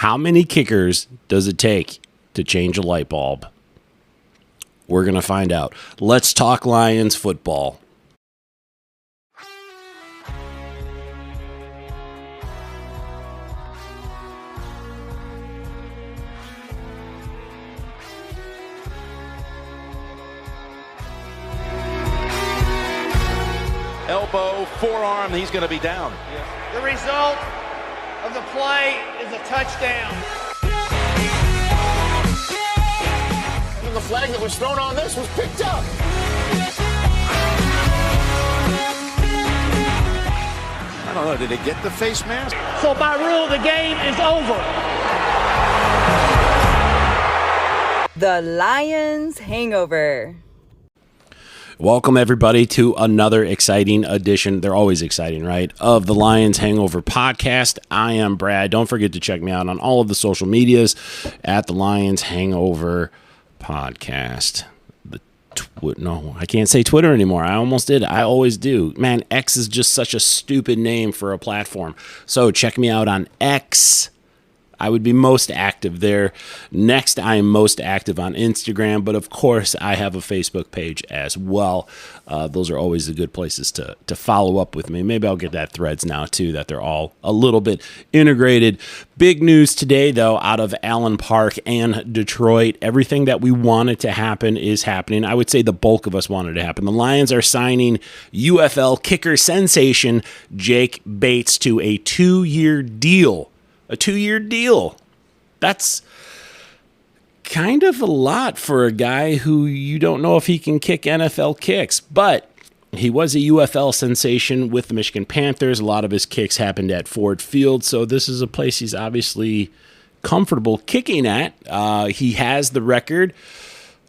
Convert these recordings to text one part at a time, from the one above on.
How many kickers does it take to change a light bulb? We're going to find out. Let's talk Lions football. Elbow, forearm, he's going to be down. The result of the play is a touchdown. And the flag that was thrown on this was picked up. I don't know, did it get the face mask? So by rule, the game is over. The Lions Hangover. Welcome, everybody, to another exciting edition. They're always exciting, right? Of the Lions Hangover podcast. I am Brad. Don't forget to check me out on all of the social medias at the Lions Hangover podcast. No, I can't say Twitter anymore. I almost did. I always do. Man, X is just such a stupid name for a platform. So check me out on X. I would be most active there. Next, I am most active on Instagram, but of course, I have a Facebook page as well. Those are always the good places to follow up with me. Maybe I'll get that Threads now, too, that they're all a little bit integrated. Big news today, though, out of Allen Park and Detroit. Everything that we wanted to happen is happening. I would say the bulk of us wanted to happen. The Lions are signing UFL kicker sensation Jake Bates to a 2-year deal. A 2-year deal. That's kind of a lot for a guy who you don't know if he can kick NFL kicks. But he was a UFL sensation with the Michigan Panthers. A lot of his kicks happened at Ford Field. So this is a place he's obviously comfortable kicking at. He has the record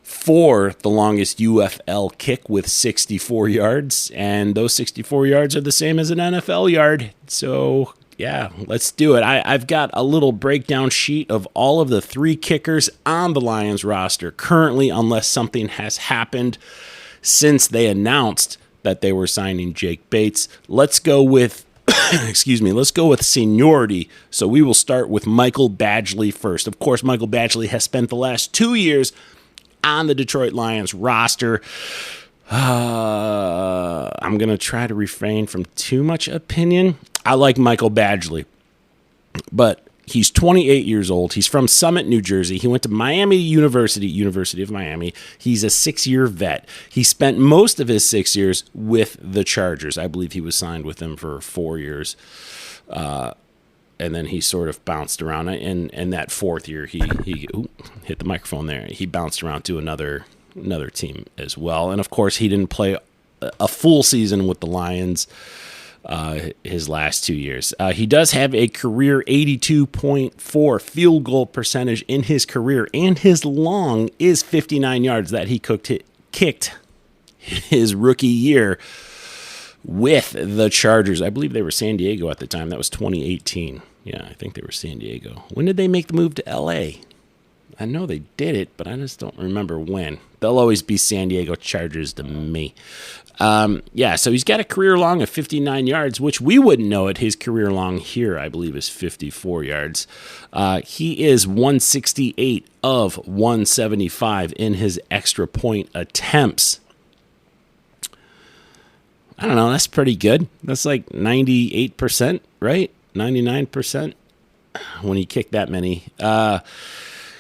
for the longest UFL kick with 64 yards. And those 64 yards are the same as an NFL yard. So yeah, let's do it. I've got a little breakdown sheet of all of the 3 kickers on the Lions roster currently, unless something has happened since they announced that they were signing Jake Bates. Let's go with, let's go with seniority. So we will start with Michael Badgley first. Of course, Michael Badgley has spent the last 2 years on the Detroit Lions roster. I'm going to try to refrain from too much opinion. I like Michael Badgley, but he's 28 years old. He's from Summit, New Jersey. He went to Miami University of Miami. He's a 6-year vet. He spent most of his 6 years with the Chargers. I believe he was signed with them for 4 years. And then he sort of bounced around. And that 4th year, he hit the microphone there. He bounced around to another team as well. And of course, he didn't play a full season with the Lions his last 2 years. He does have a career 82.4 field goal percentage in his career, and his long is 59 yards that he kicked his rookie year with the Chargers. I believe they were San Diego at the time. That was 2018. Yeah, I think they were San Diego. When did they make the move to LA? I know they did it, but I just don't remember when. They'll always be San Diego Chargers to me. So he's got a career long of 59 yards, which we wouldn't know it. His career long here, I believe, is 54 yards. He is 168 of 175 in his extra point attempts. I don't know. That's pretty good. That's like 98%, right? 99% when he kicked that many.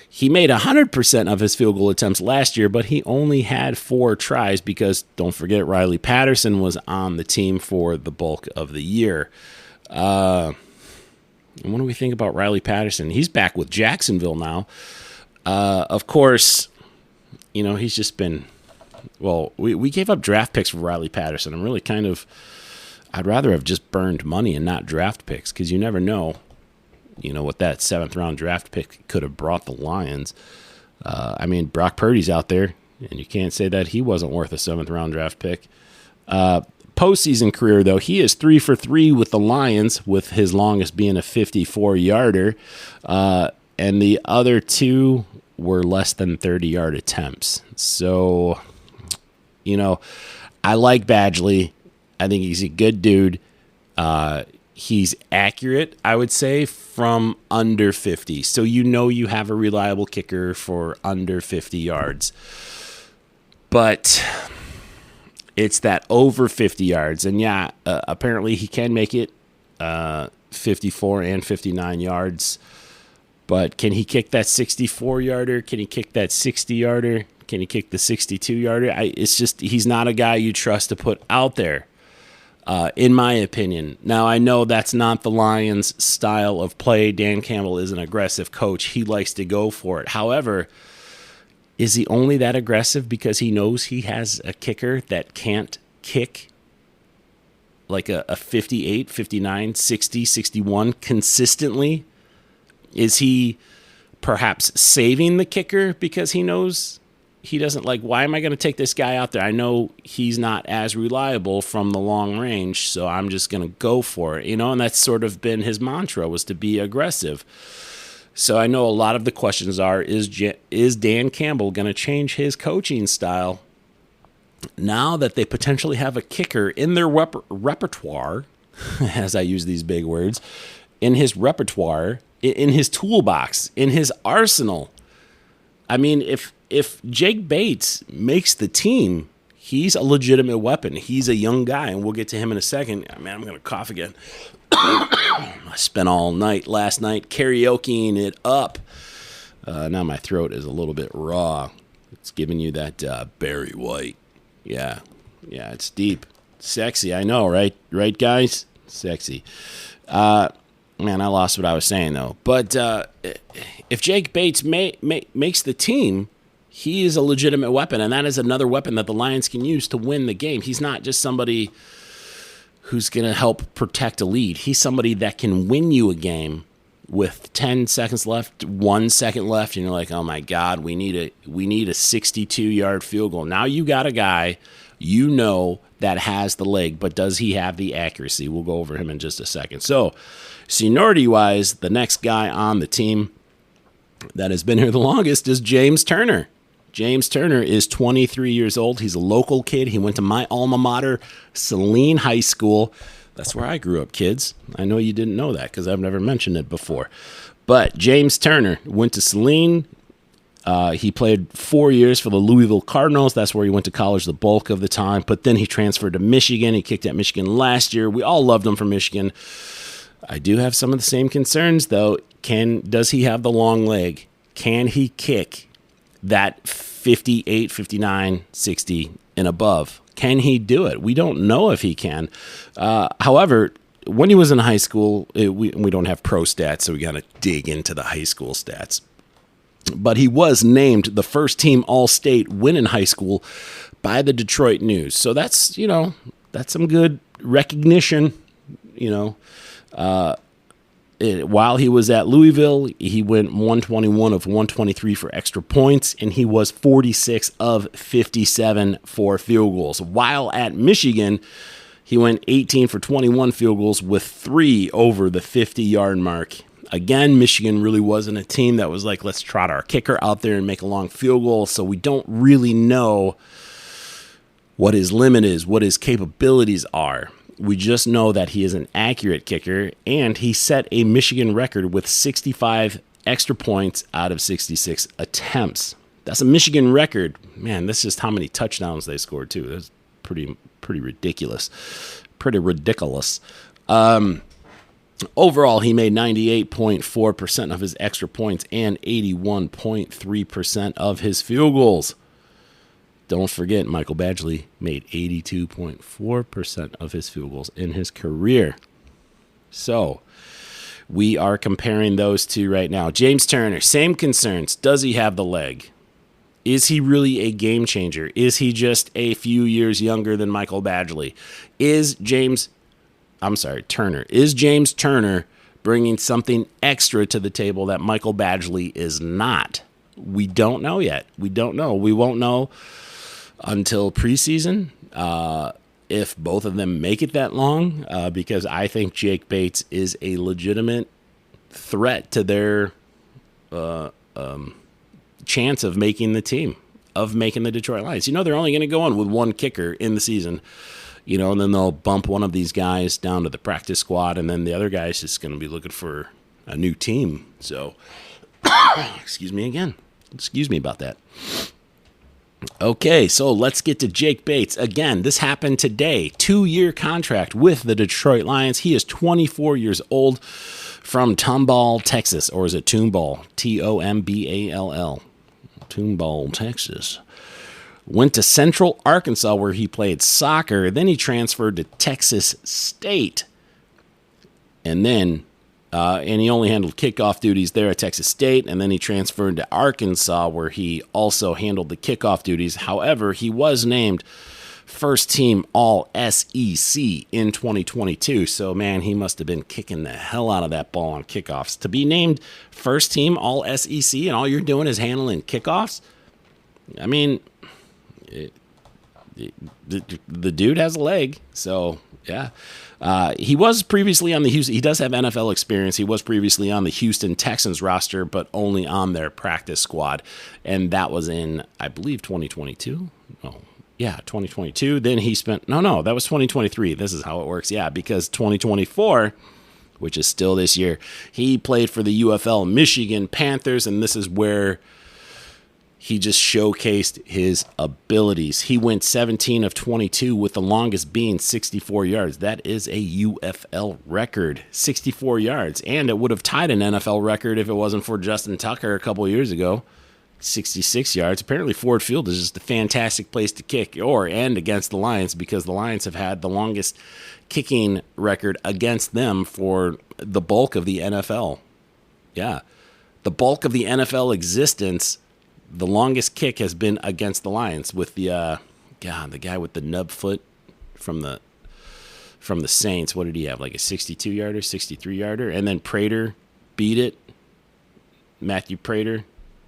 He made 100% of his field goal attempts last year, but he only had 4 tries because, don't forget, Riley Patterson was on the team for the bulk of the year. And what do we think about Riley Patterson? He's back with Jacksonville now. Of course, he's just been, we gave up draft picks for Riley Patterson. I'm really I'd rather have just burned money and not draft picks because you never know. What that 7th-round draft pick could have brought the Lions. Brock Purdy's out there, and you can't say that he wasn't worth a 7th-round draft pick. Postseason career, though, he is 3 for 3 with the Lions, with his longest being a 54-yarder. And the other 2 were less than 30-yard attempts. So, I like Badgley. I think he's a good dude. He's accurate, I would say, from under 50. So you have a reliable kicker for under 50 yards. But it's that over 50 yards. And yeah, apparently he can make it 54 and 59 yards. But can he kick that 64-yarder? Can he kick that 60-yarder? Can he kick the 62-yarder? It's just he's not a guy you trust to put out there. In my opinion. Now, I know that's not the Lions' style of play. Dan Campbell is an aggressive coach. He likes to go for it. However, is he only that aggressive because he knows he has a kicker that can't kick like a 58, 59, 60, 61 consistently? Is he perhaps saving the kicker because he knows he doesn't why am I going to take this guy out there? I know he's not as reliable from the long range, so I'm just going to go for it, and that's sort of been his mantra, was to be aggressive. So I know a lot of the questions are, is Dan Campbell going to change his coaching style now that they potentially have a kicker in their repertoire, as I use these big words, in his repertoire, in his toolbox, in his arsenal? I mean, if Jake Bates makes the team, he's a legitimate weapon. He's a young guy, and we'll get to him in a second. Man, I'm going to cough again. I spent all night last night karaokeing it up. Now my throat is a little bit raw. It's giving you that Barry White. Yeah, it's deep. Sexy, I know, right? Right, guys? Sexy. Man, I lost what I was saying, though. But if Jake Bates makes the team, he is a legitimate weapon, and that is another weapon that the Lions can use to win the game. He's not just somebody who's going to help protect a lead. He's somebody that can win you a game with 10 seconds left, 1 second left, and you're like, oh, my God, we need a 62-yard field goal. Now you got a guy that has the leg, but does he have the accuracy? We'll go over him in just a second. So, seniority-wise, the next guy on the team that has been here the longest is James Turner. James Turner is 23 years old. He's a local kid. He went to my alma mater, Saline High School. That's where I grew up, kids. I know you didn't know that because I've never mentioned it before. But James Turner went to Saline. He played 4 years for the Louisville Cardinals. That's where he went to college the bulk of the time. But then he transferred to Michigan. He kicked at Michigan last year. We all loved him for Michigan. I do have some of the same concerns, though. Does he have the long leg? Can he kick that 58, 59, 60 and above? Can he do it? We don't know if he can. However, when he was in high school, we don't have pro stats, so we got to dig into the high school stats. But he was named the first team All-State win in high school by the Detroit News. So that's some good recognition, While he was at Louisville, he went 121 of 123 for extra points, and he was 46 of 57 for field goals. While at Michigan, he went 18 for 21 field goals with 3 over the 50-yard mark. Again, Michigan really wasn't a team that was like, let's trot our kicker out there and make a long field goal, so we don't really know what his limit is, what his capabilities are. We just know that he is an accurate kicker, and he set a Michigan record with 65 extra points out of 66 attempts. That's a Michigan record. Man, that's just how many touchdowns they scored, too. That's pretty ridiculous. Pretty ridiculous. Overall, he made 98.4% of his extra points and 81.3% of his field goals. Don't forget, Michael Badgley made 82.4% of his field goals in his career. So, we are comparing those two right now. James Turner, same concerns. Does he have the leg? Is he really a game changer? Is he just a few years younger than Michael Badgley? Is James Turner bringing something extra to the table that Michael Badgley is not? We don't know yet. We don't know. We won't know until preseason if both of them make it that long, because I think Jake Bates is a legitimate threat to their chance of making the team, of making the Detroit Lions. They're only going to go on with one kicker in the season. and then they'll bump one of these guys down to the practice squad, and then the other guy's just going to be looking for a new team. So, excuse me again. Excuse me about that. Okay, so let's get to Jake Bates. Again, this happened today. 2-year contract with the Detroit Lions. He is 24 years old, from Tomball, Texas. Or is it Tomball? Tomball. Tomball, Texas. Went to Central Arkansas, where he played soccer. Then he transferred to Texas State. And then and he only handled kickoff duties there at Texas State, and then he transferred to Arkansas, where he also handled the kickoff duties. However, he was named first team All-SEC in 2022, so, man, he must have been kicking the hell out of that ball on kickoffs. To be named first team All-SEC and all you're doing is handling kickoffs, I mean, the dude has a leg, so, yeah. He was previously on the Houston. He does have NFL experience. He was previously on the Houston Texans roster, but only on their practice squad, and that was in, I believe, 2022. Oh, yeah, 2022. Then he spent no, that was 2023. This is how it works. Yeah, because 2024, which is still this year, he played for the UFL Michigan Panthers, and this is where he just showcased his abilities. He went 17 of 22 with the longest being 64 yards. That is a UFL record, 64 yards. And it would have tied an NFL record if it wasn't for Justin Tucker a couple years ago, 66 yards. Apparently Ford Field is just a fantastic place to kick, and against the Lions, because the Lions have had the longest kicking record against them for the bulk of the NFL. Yeah, the bulk of the NFL existence. The longest kick has been against the Lions with the guy with the nub foot from the Saints. What did he have? Like a 62-yarder, 63-yarder? And then Prater beat it. Matthew Prater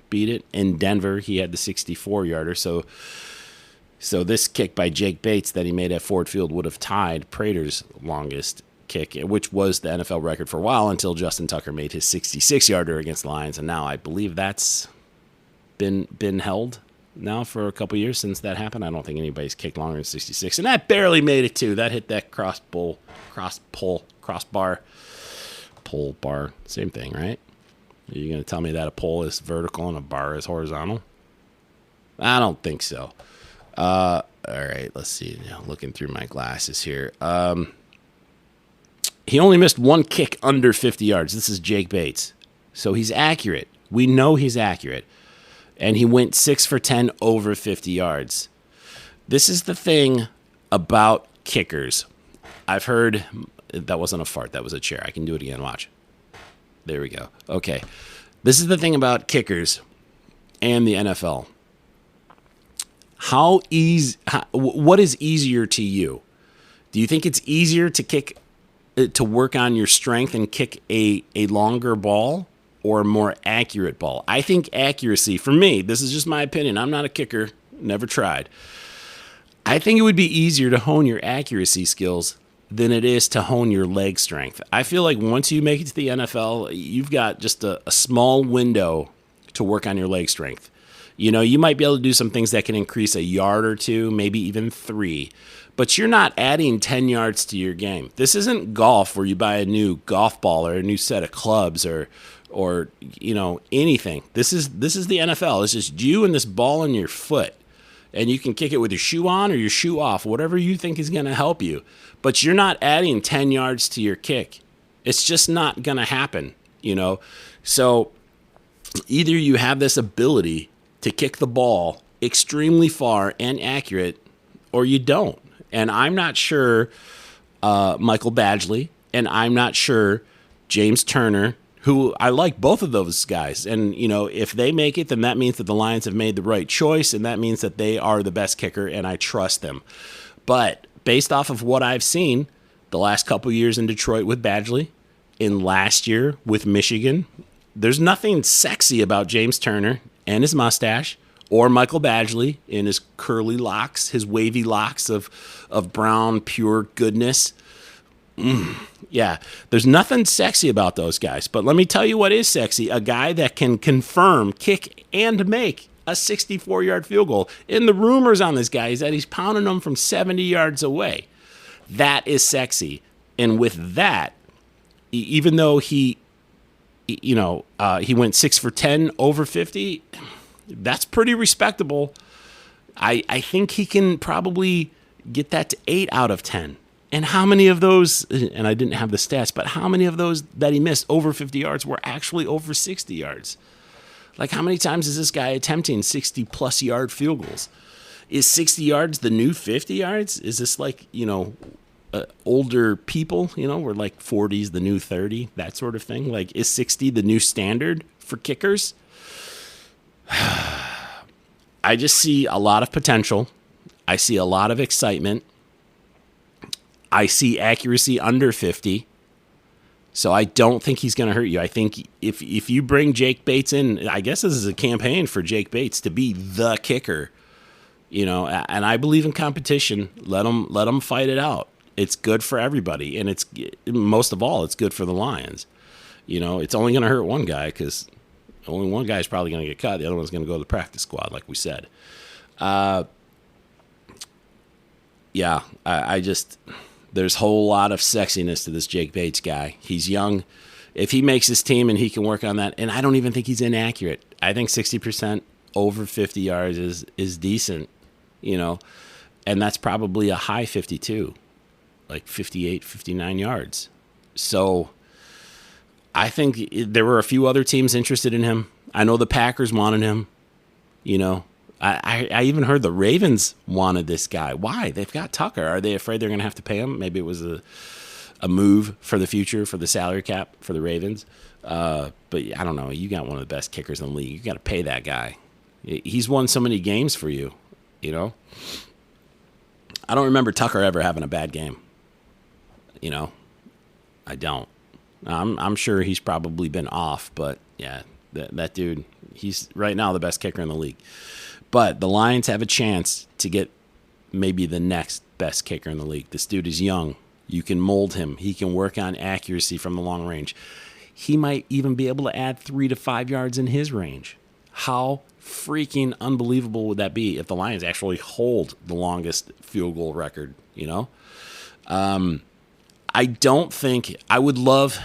beat it. In Denver, he had the 64-yarder. So this kick by Jake Bates that he made at Ford Field would have tied Prater's longest kick, which was the NFL record for a while until Justin Tucker made his 66-yarder against the Lions. And now I believe that's been held now for a couple years since that happened. I don't think anybody's kicked longer than 66, and that barely made it too. That hit that crossbar, pole bar, same thing, right? Are you going to tell me that a pole is vertical and a bar is horizontal? I don't think so. All right, let's see. Looking through my glasses here. He only missed one kick under 50 yards. This is Jake Bates, so he's accurate. We know he's accurate. And he went 6 for 10 over 50 yards. This is the thing about kickers. I've heard, that wasn't a fart, that was a chair. I can do it again, watch. There we go. Okay. This is the thing about kickers and the NFL. What is easier to you? Do you think it's easier to work on your strength and kick a longer ball, or a more accurate ball? I think accuracy, for me, this is just my opinion. I'm not a kicker, never tried. I think it would be easier to hone your accuracy skills than it is to hone your leg strength. I feel like once you make it to the NFL, you've got just a small window to work on your leg strength. You might be able to do some things that can increase a yard or two, maybe even 3, but you're not adding 10 yards to your game. This isn't golf where you buy a new golf ball or a new set of clubs or anything. This is the NFL. It's just you and this ball in your foot, and you can kick it with your shoe on or your shoe off, whatever you think is going to help you. But you're not adding 10 yards to your kick. It's just not going to happen, So either you have this ability to kick the ball extremely far and accurate, or you don't. And I'm not sure Michael Badgley, and I'm not sure James Turner, who I like both of those guys. And, if they make it, then that means that the Lions have made the right choice, and that means that they are the best kicker, and I trust them. But based off of what I've seen the last couple years in Detroit with Badgley, in last year with Michigan, there's nothing sexy about James Turner and his mustache, or Michael Badgley in his curly locks, his wavy locks of brown, pure goodness. Yeah, there's nothing sexy about those guys. But let me tell you what is sexy. A guy that can confirm, kick, and make a 64-yard field goal. And the rumors on this guy is that he's pounding them from 70 yards away. That is sexy. And with that, even though he went 6 for 10 over 50, that's pretty respectable. I think he can probably get that to 8 out of 10. And how many of those, and I didn't have the stats, but how many of those that he missed over 50 yards were actually over 60 yards? Like, how many times is this guy attempting 60-plus yard field goals? Is 60 yards the new 50 yards? Is this like, older people, where like 40's the new 30, that sort of thing? Like, is 60 the new standard for kickers? I just see a lot of potential. I see a lot of excitement. I see accuracy under 50. So I don't think he's going to hurt you. I think if you bring Jake Bates in, I guess this is a campaign for Jake Bates to be the kicker, and I believe in competition. Let them fight it out. It's good for everybody. And it's, most of all, it's good for the Lions. It's only going to hurt one guy because only one guy is probably going to get cut. The other one's going to go to the practice squad, like we said. I just, there's a whole lot of sexiness to this Jake Bates guy. He's young. If he makes his team and he can work on that, and I don't even think he's inaccurate. I think 60% over 50 yards is decent, and that's probably a high 52, like 58, 59 yards. So I think there were a few other teams interested in him. I know the Packers wanted him. I even heard the Ravens wanted this guy. Why? They've got Tucker. Are they afraid they're going to have to pay him? Maybe it was a move for the future, for the salary cap for the Ravens. But I don't know. You got one of the best kickers in the league. You got to pay that guy. He's won so many games for you, I don't remember Tucker ever having a bad game. I don't. I'm sure he's probably been off, but yeah, that dude, he's right now the best kicker in the league. But the Lions have a chance to get maybe the next best kicker in the league. This dude is young. You can mold him. He can work on accuracy from the long range. He might even be able to add 3 to 5 yards in his range. How freaking unbelievable would that be if the Lions actually hold the longest field goal record, I don't think I would love.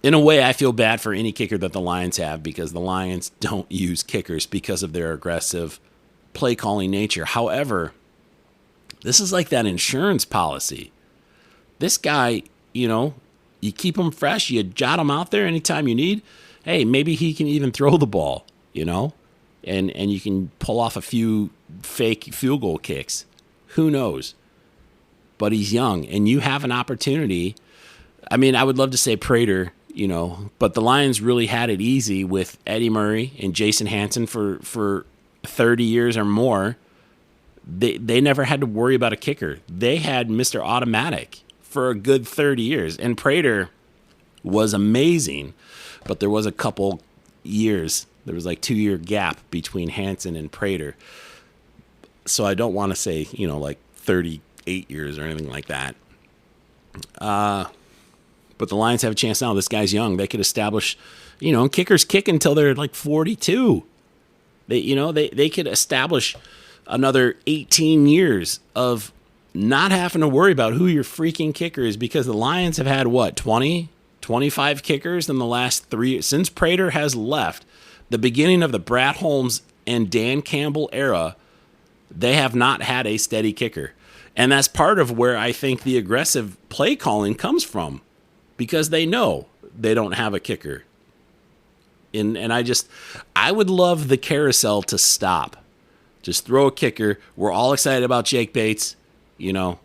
In a way, I feel bad for any kicker that the Lions have because the Lions don't use kickers because of their aggressive play-calling nature. However, this is like that insurance policy. This guy, you keep him fresh, you jot him out there anytime you need. Hey, maybe he can even throw the ball, and you can pull off a few fake field goal kicks. Who knows? But he's young, and you have an opportunity. I mean, I would love to say Prater, but the Lions really had it easy with Eddie Murray and Jason Hanson for 30 years or more. They never had to worry about a kicker. They had Mr. Automatic for a good 30 years. And Prater was amazing, but there was a couple years. There was like 2-year gap between Hanson and Prater. So I don't want to say, like 38 years or anything like that. But the Lions have a chance now. This guy's young. They could establish, kickers kick until they're like 42. They could establish another 18 years of not having to worry about who your freaking kicker is because the Lions have had, 20, 25 kickers in the last 3 years. Since Prater has left, the beginning of the Brad Holmes and Dan Campbell era, they have not had a steady kicker. And that's part of where I think the aggressive play calling comes from. Because they know they don't have a kicker. And I would love the carousel to stop. Just throw a kicker. We're all excited about Jake Bates. We're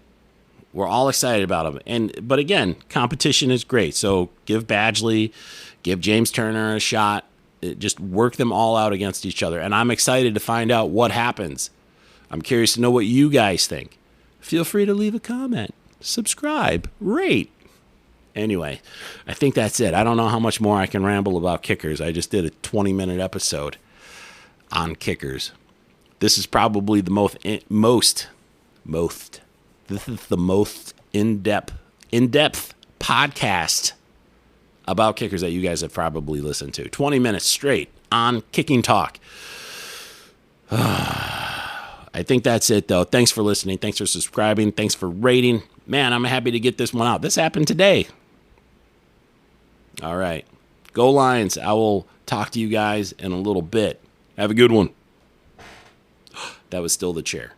all excited about him. But again, competition is great. So give Badgley, give James Turner a shot. Just work them all out against each other. And I'm excited to find out what happens. I'm curious to know what you guys think. Feel free to leave a comment, subscribe, rate. Anyway, I think that's it. I don't know how much more I can ramble about kickers. I just did a 20-minute episode on kickers. This is probably the most in-depth podcast about kickers that you guys have probably listened to. 20 minutes straight on kicking talk. I think that's it, though. Thanks for listening. Thanks for subscribing. Thanks for rating. Man, I'm happy to get this one out. This happened today. All right. Go Lions. I will talk to you guys in a little bit. Have a good one. That was still the chair.